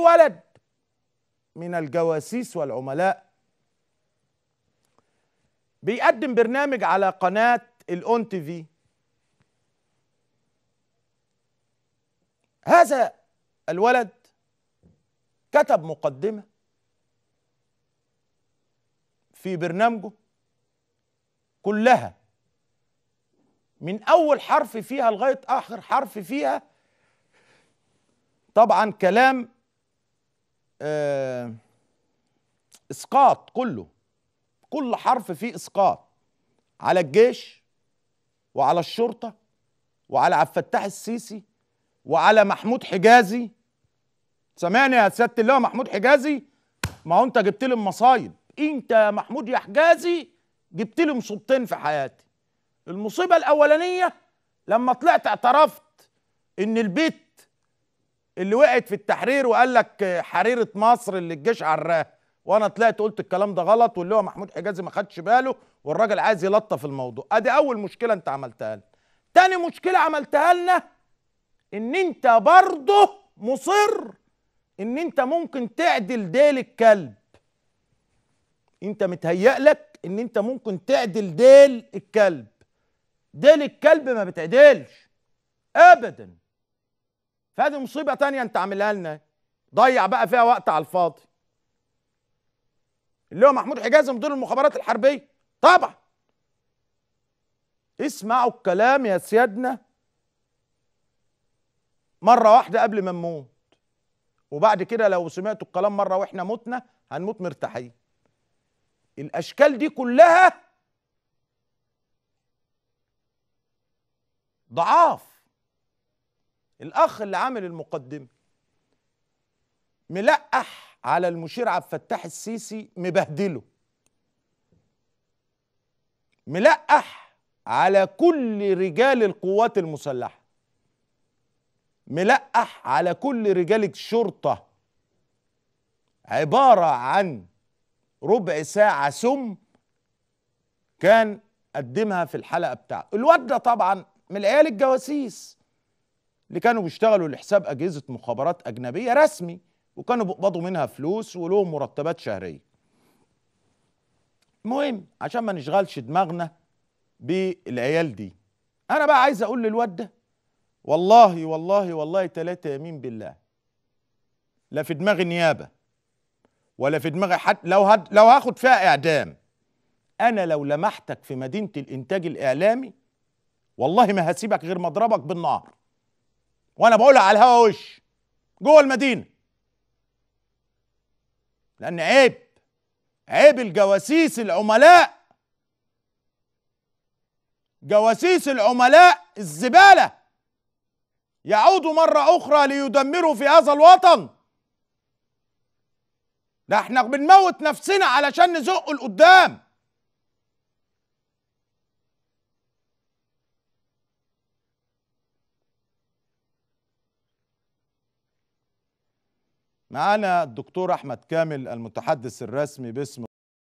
ولد من الجواسيس والعملاء بيقدم برنامج على قناة الأون تي في. هذا الولد كتب مقدمة في برنامجه كلها من أول حرف فيها لغاية آخر حرف فيها طبعا كلام إسقاط، كل حرف فيه إسقاط على الجيش وعلى الشرطة وعلى عبد الفتاح السيسي وعلى محمود حجازي. سامعني يا سيادة اللواء محمود حجازي؟ ما هو انت جبت لي المصايب، انت يا محمود يا حجازي جبت لي مصيبتين في حياتي. المصيبة الأولانية لما طلعت اعترفت ان البيت اللي وقعت في التحرير وقال لك حريرة مصر اللي الجيش عراه، وانا طلعت قلت الكلام ده غلط واللي هو محمود حجازي ما خدش باله والراجل عايز يلطف الموضوع. ادي اول مشكلة انت عملتها لنا. تاني مشكلة عملتها لنا ان انت برضه مصر ان انت ممكن تعدل ديل الكلب. انت متهيأ لك ان انت ممكن تعدل ديل الكلب. ديل الكلب ما بتعدلش ابدا. فهذه مصيبة تانية انت عاملها لنا، ضيع بقى فيها وقت على الفاضي. اللي هو محمود حجازي مدير المخابرات الحربية طبعا. اسمعوا الكلام يا سيادنا مرة واحدة قبل ما نموت، وبعد كده لو سمعتوا الكلام مرة واحنا متنا هنموت مرتاحين. الاشكال دي كلها ضعاف. الاخ اللي عامل المقدمة ملقح على المشير عبد الفتاح السيسي، مبهدله، ملقح على كل رجال القوات المسلحة، ملقح على كل رجال الشرطة. عبارة عن ربع ساعة سم كان قدمها في الحلقة بتاعته. الواد ده طبعا من العيال الجواسيس اللي كانوا بيشتغلوا لحساب أجهزة مخابرات أجنبية رسمي، وكانوا بيقبضوا منها فلوس ولهم مرتبات شهرية. المهم عشان ما نشغلش دماغنا بالعيال دي، أنا بقى عايز أقول للواد ده والله والله والله 3 يمين بالله لا في دماغي نيابة ولا في دماغي حد لو هاخد فيها إعدام. أنا لو لمحتك في مدينة الإنتاج الإعلامي والله ما هسيبك غير ما أضربك بالنار، وأنا بقولها على الهوا وش جوه المدينة. لأن عيب الجواسيس العملاء، جواسيس العملاء الزبالة يعودوا مرة أخرى ليدمروا في هذا الوطن. ده احنا بنموت نفسنا علشان نزقه لقدام. معانا الدكتور أحمد كامل المتحدث الرسمي باسم